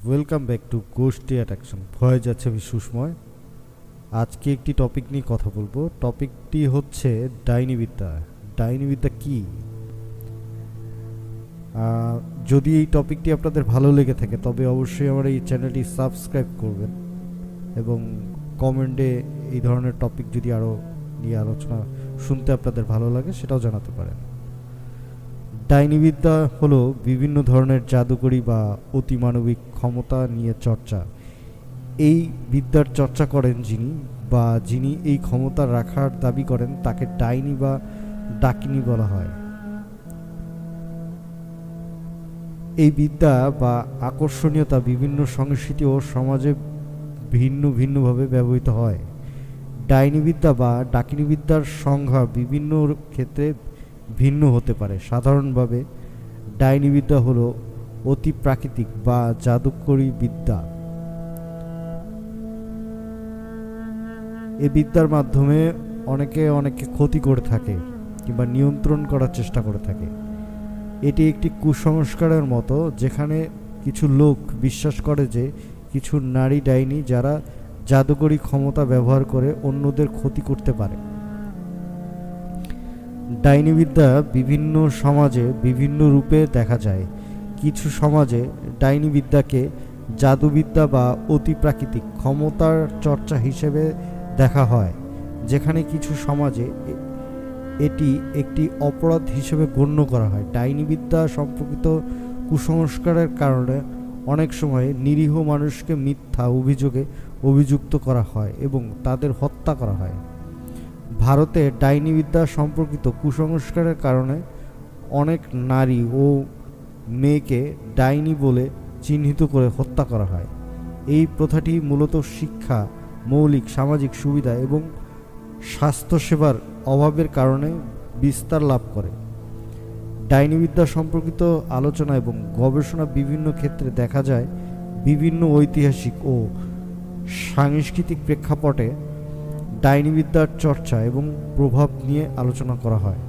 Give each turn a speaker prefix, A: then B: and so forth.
A: Welcome back to গোষ্ঠী attraction. ভয় যাচ্ছে সুষময়। আজকে একটি টপিক নিয়ে কথা বলবো। টপিকটি হচ্ছে ডাইনিবিদ্যা। ডাইনিবিদ্যা কি? যদি এই টপিকটি আপনাদের ভালো লেগে থাকে তবে অবশ্যই আমার এই চ্যানেলটি সাবস্ক্রাইব করবেন এবং কমেন্টে এই ধরনের টপিক যদি আরও নিয়ে আলোচনা শুনতে আপনাদের ভালো লাগে সেটাও জানাতে পারেন। ডাইনিবিদ্যা হলো বিভিন্ন ধরনের জাদুকরি বা অতিমানবিক ক্ষমতা নিয়ে চর্চা। এই বিদ্যার চর্চা করেন যিনি এই ক্ষমতা রাখার দাবি করেন তাকে ডাইনি বা ডাকিনী বলা হয়। এই বিদ্যা বা আকর্ষণীয়তা বিভিন্ন সংস্কৃতি ও সমাজে ভিন্ন ভিন্নভাবে ব্যবহৃত হয়। ডাইনি বিদ্যা বা ডাকিনী বিদ্যার সংজ্ঞা বিভিন্ন ক্ষেত্রে ভিন্ন হতে পারে। সাধারণভাবে ডাইনি বিদ্যা হলো অতি প্রাকৃতিক বা জাদুকরী বিদ্যা। এই বিদ্যার মাধ্যমে অনেকে ক্ষতি করে থাকে কিংবা নিয়ন্ত্রণ করার চেষ্টা করে থাকে। এটি একটি কুসংস্কারের মতো, যেখানে কিছু লোক বিশ্বাস করে যে কিছু নারী ডাইনি যারা জাদুকরী ক্ষমতা ব্যবহার করে অন্যদের ক্ষতি করতে পারে। ডাইনিবিদ্যা বিভিন্ন সমাজে বিভিন্ন রূপে দেখা যায়। কিছু সমাজে ডাইনিবিদ্যাকে জাদুবিদ্যা বা অতিপ্রাকৃতিক ক্ষমতার চর্চা হিসেবে দেখা হয়, যেখানে কিছু সমাজে এটি একটি অপরাধ হিসেবে গণ্য করা হয়। ডাইনিবিদ্যা সম্পর্কিত কুসংস্কারের কারণে অনেক সময় নিরীহ মানুষকে মিথ্যা অভিযোগে অভিযুক্ত করা হয় এবং তাদের হত্যা করা হয়। ভারতে ডাইনিবিদ্যা সম্পর্কিত কুসংস্কারের কারণে অনেক নারী ও মেয়েকে ডাইনি বলে চিহ্নিত করে হত্যা করা হয়। এই প্রথাটি মূলত শিক্ষা, মৌলিক সামাজিক সুবিধা এবং স্বাস্থ্যসেবার অভাবের কারণে বিস্তার লাভ করে। ডাইনিবিদ্যা সম্পর্কিত আলোচনা এবং গবেষণা বিভিন্ন ক্ষেত্রে দেখা যায়। বিভিন্ন ঐতিহাসিক ও সাংস্কৃতিক প্রেক্ষাপটে ডাইনিবিদ্যার চর্চা এবং প্রভাব নিয়ে আলোচনা করা হয়।